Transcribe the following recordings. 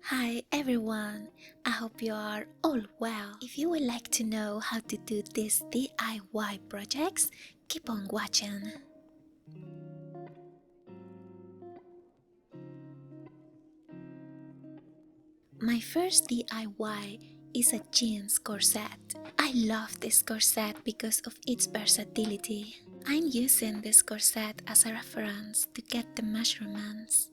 Hi everyone, I hope you are all well. If you would like to know how to do these DIY projects, keep on watching. My first DIY is a jeans corset. I love this corset because of its versatility. I'm using this corset as a reference to get the measurements.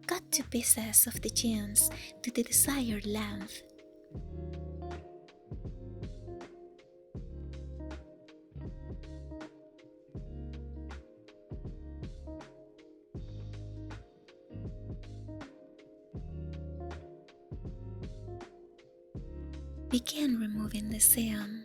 Cut 2 pieces of the jeans to the desired length. Begin removing the seam.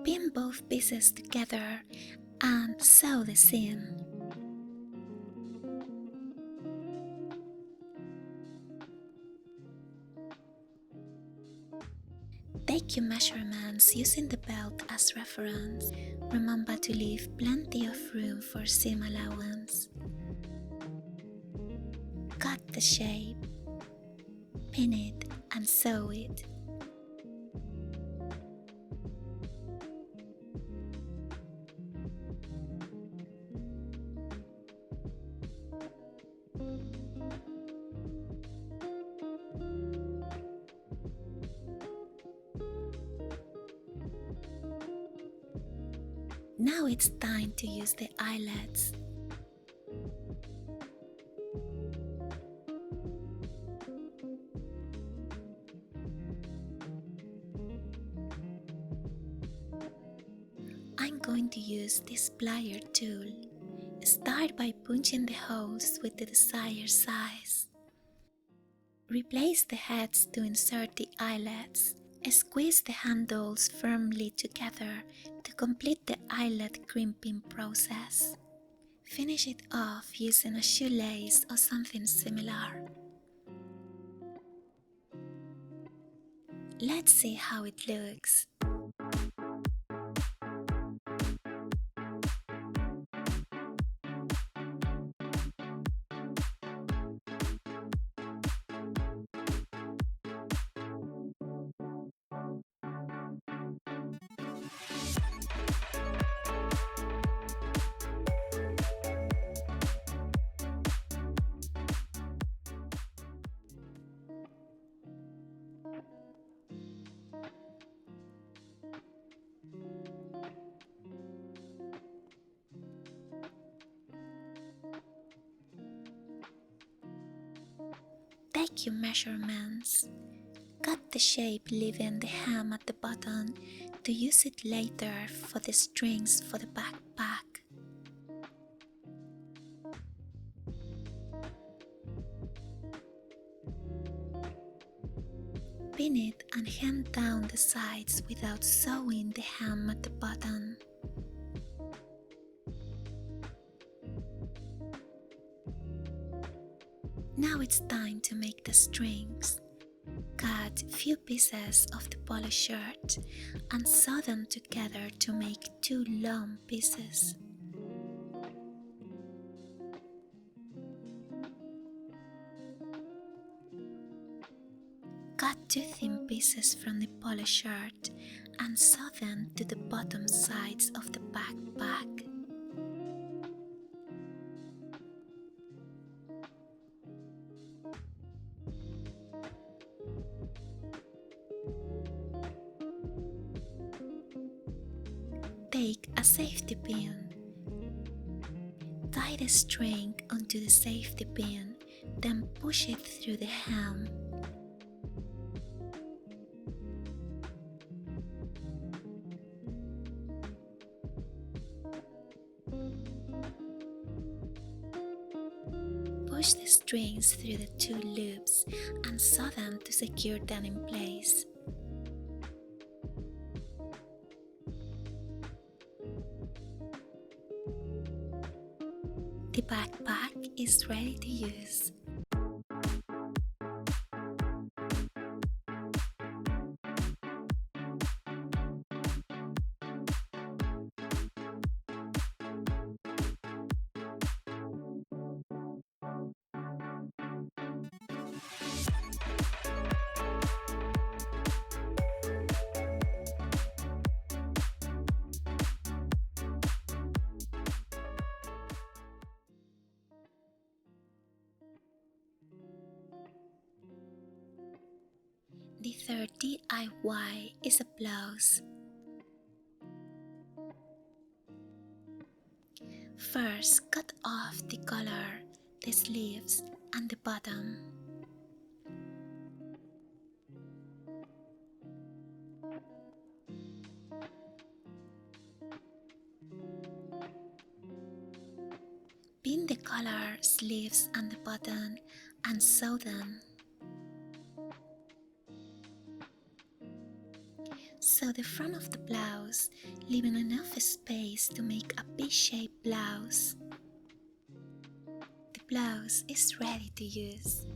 Pin both pieces together and sew the seam. Take your measurements using the belt as reference. Remember to leave plenty of room for seam allowance. Cut the shape, pin it and sew it. Now it's time to use the eyelets. I'm going to use this plier tool. Start by punching the holes with the desired size. Replace the heads to insert the eyelets. Squeeze the handles firmly together to complete the eyelet crimping process. Finish it off using a shoelace or something similar. Let's see how it looks. Take your measurements. Cut the shape leaving the hem at the bottom to use it later for the strings for the backpack. Pin it and hem down the sides without sewing the hem at the bottom. Now it's time to make the strings. Cut few pieces of the polo shirt and sew them together to make 2 long pieces. Cut 2 thin pieces from the polo shirt and sew them to the bottom sides of the backpack. Take a safety pin. Tie the string onto the safety pin, then push it through the hem. Push push the strings through the two loops and sew them to secure them in place. The backpack is ready to use. The third DIY is a blouse. First, cut off the collar, the sleeves, and the bottom. Pin the collar, sleeves, and the button and sew them. Sew the front of the blouse, leaving enough space to make a V-shaped blouse. The blouse is ready to use.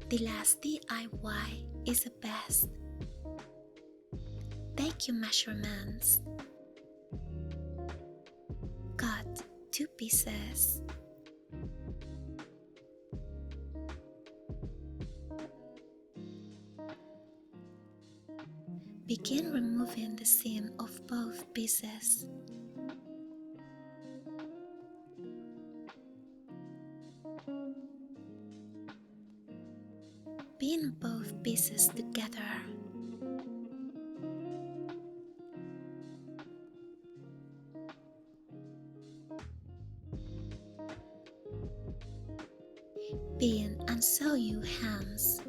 The last DIY is the best. Take your measurements. Cut 2 pieces. Begin removing the seam of both pieces. Pin both pieces together. Pin and sew your hands.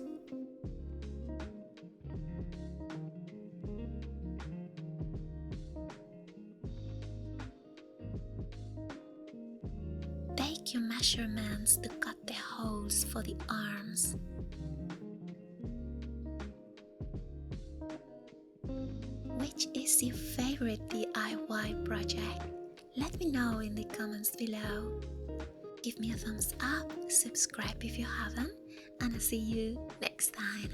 Take your measurements to cut the holes for the arms. Which is your favorite DIY project? Let me know in the comments below. Give me a thumbs up, subscribe if you haven't, and I'll see you next time.